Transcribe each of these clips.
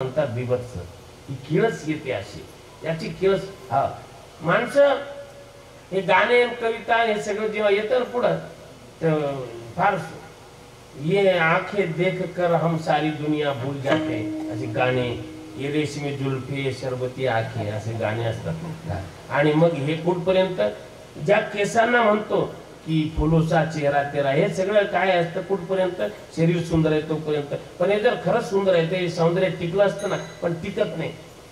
म्हणतात बिभत्स, ही किळस येते अशी, याची किळस. हा माणसं हे गाणे कविता हे सगळं जेव्हा येतं पुढं तर फार ये आंखें देख कर हम सारी दुनिया भूल जाते, असे गाणे, ये रेशमी जुल्फे शरबती आंखें असे गाणे असतात. आणि मग हे कुठपर्यंत ज्या केसांना म्हणतो की फुलोसा चेहरा तेरा, हे सगळं काय असतं कुठपर्यंत, शरीर सुंदर आहे तोपर्यंत. पण हे जर खरंच सुंदर आहे ते सौंदर्य टिकलं असतं ना, पण टिकत नाही.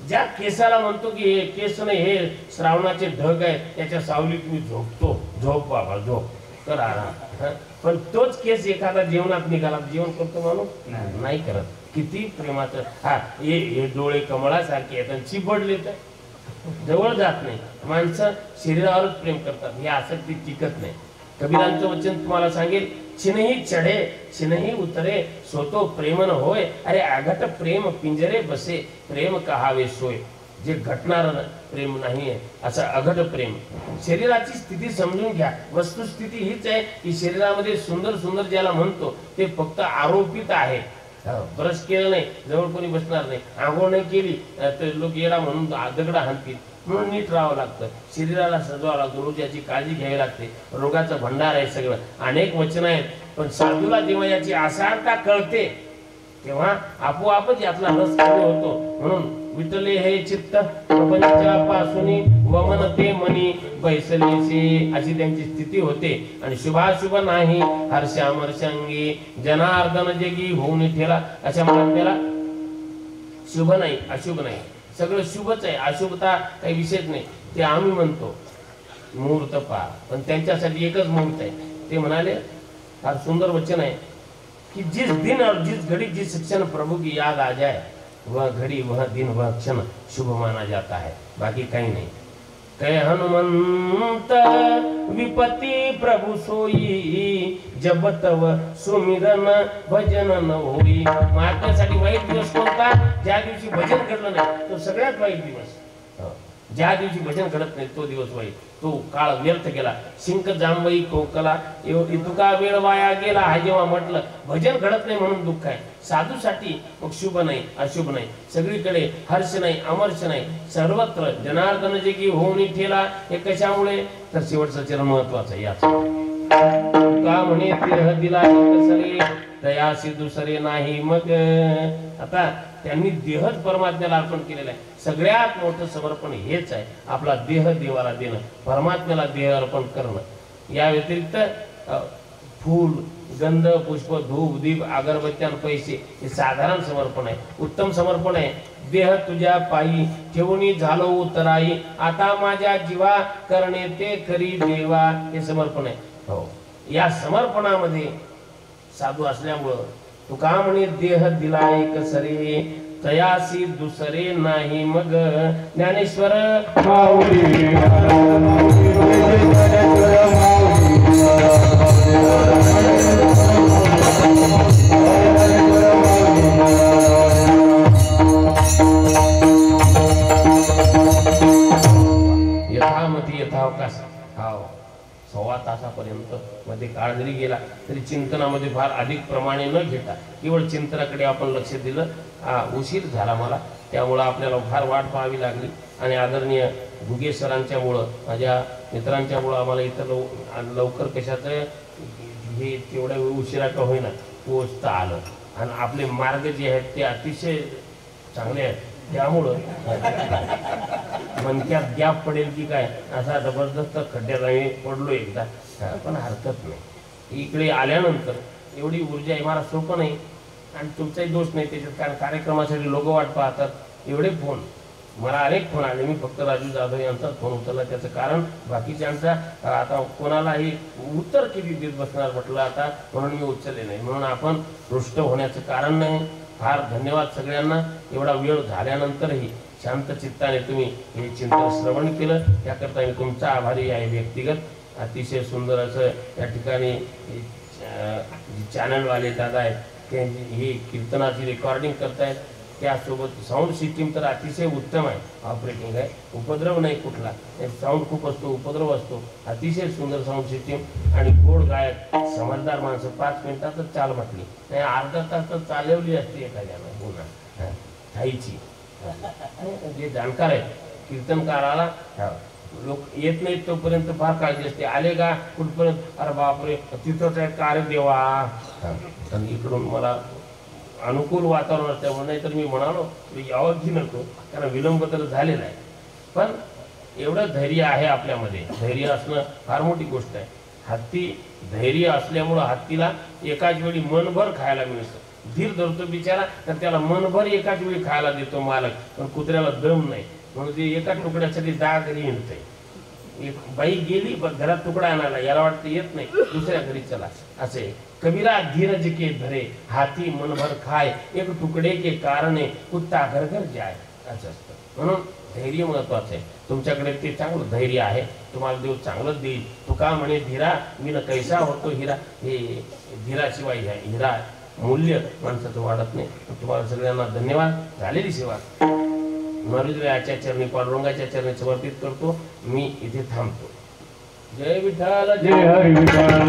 ज्या केसाला म्हणतो की हे केस नाही, हे श्रावणाचे ढग आहे, याच्या सावलीत मी झोपतो, झोप बाबा झोप कर आराम. पण तोच केस एखादा जीवनात निघाला, जीवन करतो माणूस नाही करत. किती प्रेमाचं. हा हे डोळे कमळासारखे आहेत आणि चिबडले तर जवळ जात नाही. माणसं शरीरावरच प्रेम करतात, ही आसक्ती टिकत नाही. कबीरांचं वचन तुम्हाला सांगेल, छिनही चढे छिनही उतरे सोतो प्रेम न होय, अरे अघट प्रेम पिंजरे बसे प्रेम कहावे सोय. जे घटणार प्रेम नाही आहे असं अघट प्रेम. शरीराची स्थिती समजून घ्या. वस्तुस्थिती हीच आहे की शरीरामध्ये सुंदर सुंदर ज्याला म्हणतो ते फक्त आरोपित आहे. ब्रश केलं नाही जवळ कोणी बसणार नाही, आंघोळ नाही केली तर लोक येडा म्हणून दगडा हाणतील. म्हणून नीट राहावं लागतं, शरीराला सजवावं लागतं, रोज याची काळजी घ्यावी लागते. रोगाचं भंडार आहे सगळं, अनेक वचन आहेत. पण साधूला जेव्हा याची आसारता कळते तेव्हा आपोआपच यातला रस कमी होतो. म्हणून विटले हे चित्त प्रपंचापासून वमन ते मनी बैसलेसे, अशी त्यांची स्थिती होते. आणि शुभाशुभ नाही हर्षामर्षांगी जनार्दन जगी होऊन ठेला, अशा महात्म्याला शुभ नाही अशुभ नाही, सगळं शुभच आहे. अशुभता काही विशेष नाही. ते आम्ही म्हणतो मुहूर्त पहा, पण त्यांच्यासाठी एकच मुहूर्त आहे. ते म्हणाले, फार सुंदर वचन आहे कि जिस दिन और जिस घड़ी जिस क्षण प्रभु की याद आ जाए वह घड़ी वह दिन वह क्षण शुभ माना जाता है, बाकी काही नाही. कह हनुमंत विपत्ति प्रभु सोई जब तव सुमिरन भजन न होई. महात्म्यासाठी वाईट दिवस कोणता? ज्या दिवशी भजन घडलं नाही तो सगळ्यात वाईट दिवस. ज्या दिवशी भजन घडत नाही तो दिवस वाईट, तो काळ व्यर्थ गेला. शिंक जांभई कोकला इतुका वेळ वाया गेला, हा जेव्हा म्हटलं भजन घडत नाही म्हणून दुःख आहे. साधूसाठी मग शुभ नाही अशुभ नाही, सगळीकडे हर्ष नाही अमर्ष नाही, सर्वत्र जनार्दन जगी होऊन ठेला. हे कशामुळे? तर शेवटचं चरण महत्वाचं याच का म्हणे तिरह दिला कसरे दयासी दुसरे नाही. मग आता त्यांनी देहच परमात्म्याला अर्पण केलेला आहे. सगळ्यात मोठं समर्पण हेच आहे, आपला देह देवाला देणं, परमात्म्याला देह अर्पण करणं. या व्यतिरिक्त फूल गंध पुष्प धूप दीप अगरबत्त्या पैसे हे साधारण समर्पण आहे. उत्तम समर्पण आहे देह तुझ्या पायी ठेवणी झालो उतराई, आता माझ्या जीवा करणे ते करी देवा, हे समर्पण आहे. हो, या समर्पणामध्ये साधू असल्यामुळं तुका म्हणे देह दिला एक सरे तयासी दुसरे नाही. मग ज्ञानेश्वर माऊली यथामती यथावकाश. हाव, 1.25 तासापर्यंत मध्ये काळ जरी गेला तरी चिंतनामध्ये फार अधिक प्रमाणे न घेता केवळ चिंतनाकडे आपण लक्ष दिलं. उशीर झाला मला, त्यामुळं आपल्याला फार वाट पाहावी लागली. आणि आदरणीय घुगे सरांच्यामुळं, माझ्या मित्रांच्यामुळं आम्हाला इथं लवकर कशाचं हे तेवढ्या उशिरा का होईना पोचता आलं. आणि आपले मार्ग जे आहेत ते अतिशय चांगले आहेत, त्यामुळं मनक्यात गॅप पडेल की काय असा जबरदस्त खड्ड्यात आम्ही पडलो एकदा, पण हरकत नाही. इकडे आल्यानंतर एवढी ऊर्जा आहे, मला सोपं नाही आणि तुमचाही दोष नाही त्याच्यात, कारण कार्यक्रमासाठी लोक वाट पाहतात. एवढे फोन मला अनेक फोन आले, मी फक्त राजू जाधव यांचा फोन उचलला. त्याचं कारण बाकीच्यांचा आता कोणालाही उत्तर किती देत बसणार म्हटलं आता, म्हणून मी उचलले नाही. म्हणून आपण रुष्ट होण्याचं कारण नाही. फार धन्यवाद सगळ्यांना. एवढा वेळ झाल्यानंतरही शांत चित्ताने तुम्ही हे चिंतन श्रवण केलं, त्याकरता मी तुमचा आभारी आहे व्यक्तिगत. अतिशय सुंदर असं या ठिकाणी चॅनलवाले दादा आहेत ते ही कीर्तनाची रेकॉर्डिंग करतायत. त्यासोबत साऊंड सिस्टीम तर अतिशय उत्तम आहे, ऑपरेटिंग आहे, उपद्रव नाही कुठला. साऊंड खूप असतो, उपद्रव असतो. अतिशय सुंदर साऊंड सिस्टीम आणि गोड गायक, समजदार माणसं. 5 मिनिटातच चाल म्हटली नाही, अर्धा तास तर चालवली असते एखाद्याला पुन्हा. ठाईची. जे जाणकार आहेत कीर्तनकाराला लोक येत नाहीत तोपर्यंत फार काळजी असते. आले का कुठपर्यंत, अरे बापरे तिथंच आहे का रे देवा. आणि इकडून मला अनुकूल वातावरण असल्यामुळे, नाही तर मी म्हणालो यावं की नको, कारण विलंब तर झालेला आहे. पण एवढं धैर्य आहे आपल्यामध्ये. धैर्य असणं फार मोठी गोष्ट आहे. हत्ती धैर्य असल्यामुळं हत्तीला एकाच वेळी मनभर खायला मिळतं. धीर धरतो बिचारा तर त्याला मनभर एकाच वेळी खायला देतो मालक, पण कुत्र्याला दम नाही, म्हणून ते एका तुकड्यासाठी दहा घरी हिंडते. एक बाई गेली घरात तुकडा आणायला, याला वाटतं येत नाही, दुसऱ्या घरी चला. असे कबीरा धीरज के धरे हाती मनभर खाय, एक तुकडे के कारणे कुत्ता घर घर जाय. असं असतं. म्हणून धैर्य महत्वाचं आहे. तुमच्याकडे ते चांगलं धैर्य आहे, तुम्हाला देव चांगलंच देईल. तुका म्हणे धीरा विन कैसा होतो हिरा. हे धीराशिवाय हिरा मूल्य माणसाचं वाढत नाही. तुम्हाला सगळ्यांना धन्यवाद. झालेली सेवा मारुतीच्या चरणी, पांडुरंगाच्या चरणी समर्पित करतो. मी इथे थांबतो. जय विठ्ठल, जय हरी विठ्ठल.